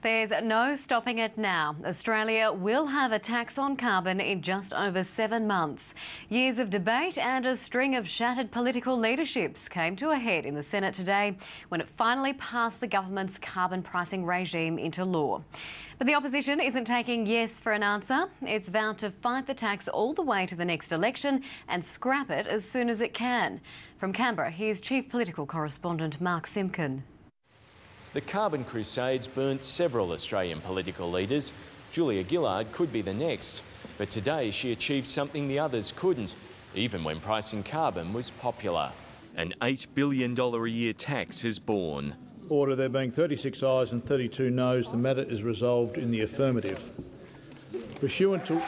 There's no stopping it now. Australia will have a tax on carbon in just over 7 months. Years of debate and a string of shattered political leaderships came to a head in the Senate today when it finally passed the government's carbon pricing regime into law. But the opposition isn't taking yes for an answer. It's vowed to fight the tax all the way to the next election and scrap it as soon as it can. From Canberra, here's Chief Political Correspondent Mark Simpkin. The carbon crusades burnt several Australian political leaders. Julia Gillard could be the next, but today she achieved something the others couldn't, even when pricing carbon was popular. An $8 billion a year tax is born. Order. There being 36 ayes and 32 noes, the matter is resolved in the affirmative. Pursuant to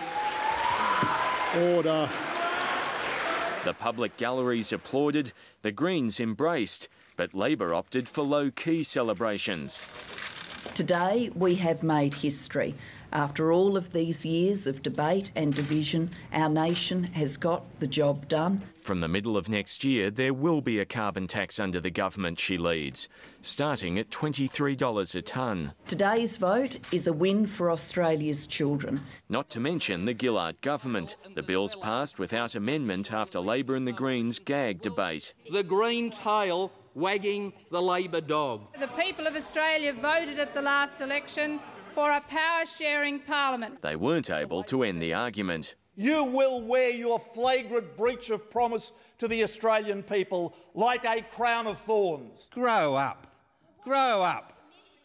order. The public galleries applauded, the Greens embraced, but Labor opted for low-key celebrations. Today we have made history. After all of these years of debate and division, our nation has got the job done. From the middle of next year, there will be a carbon tax under the government she leads, starting at $23 a tonne. Today's vote is a win for Australia's children. Not to mention the Gillard government. The bill's passed without amendment after Labor and the Greens gagged debate. The green tail wagging the Labor dog. The people of Australia voted at the last election for a power-sharing parliament. They weren't able to end the argument. You will wear your flagrant breach of promise to the Australian people like a crown of thorns. Grow up. Grow up.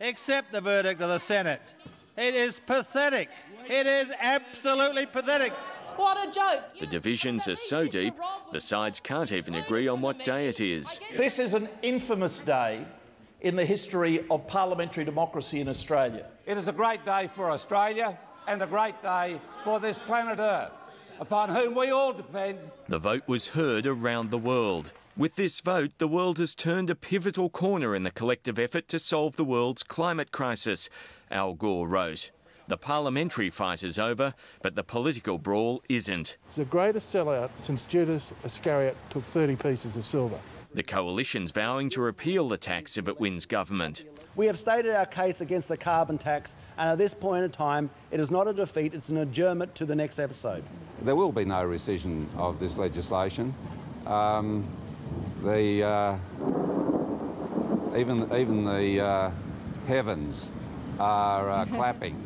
Accept the verdict of the Senate. It is pathetic. It is absolutely pathetic. What a joke! The divisions are so deep, the sides can't even agree on what day it is. This is an infamous day in the history of parliamentary democracy in Australia. It is a great day for Australia and a great day for this planet Earth, upon whom we all depend. The vote was heard around the world. With this vote, the world has turned a pivotal corner in the collective effort to solve the world's climate crisis, Al Gore wrote. The parliamentary fight is over, but the political brawl isn't. It's the greatest sellout since Judas Iscariot took 30 pieces of silver. The coalition's vowing to repeal the tax if it wins government. We have stated our case against the carbon tax, and at this point in time, it is not a defeat, it's an adjournment to the next episode. There will be no rescission of this legislation. Even the heavens are clapping.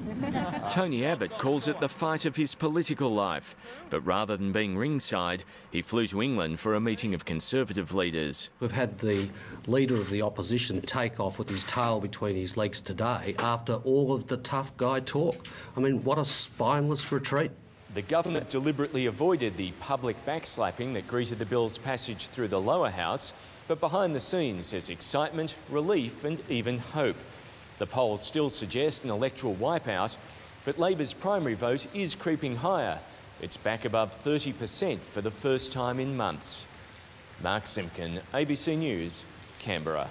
Tony Abbott calls it the fight of his political life, but rather than being ringside, he flew to England for a meeting of Conservative leaders. We've had the Leader of the Opposition take off with his tail between his legs today after all of the tough guy talk. I mean, what a spineless retreat. The government deliberately avoided the public backslapping that greeted the bill's passage through the lower house, but behind the scenes there's excitement, relief and even hope. The polls still suggest an electoral wipeout, but Labor's primary vote is creeping higher. It's back above 30% for the first time in months. Mark Simpkin, ABC News, Canberra.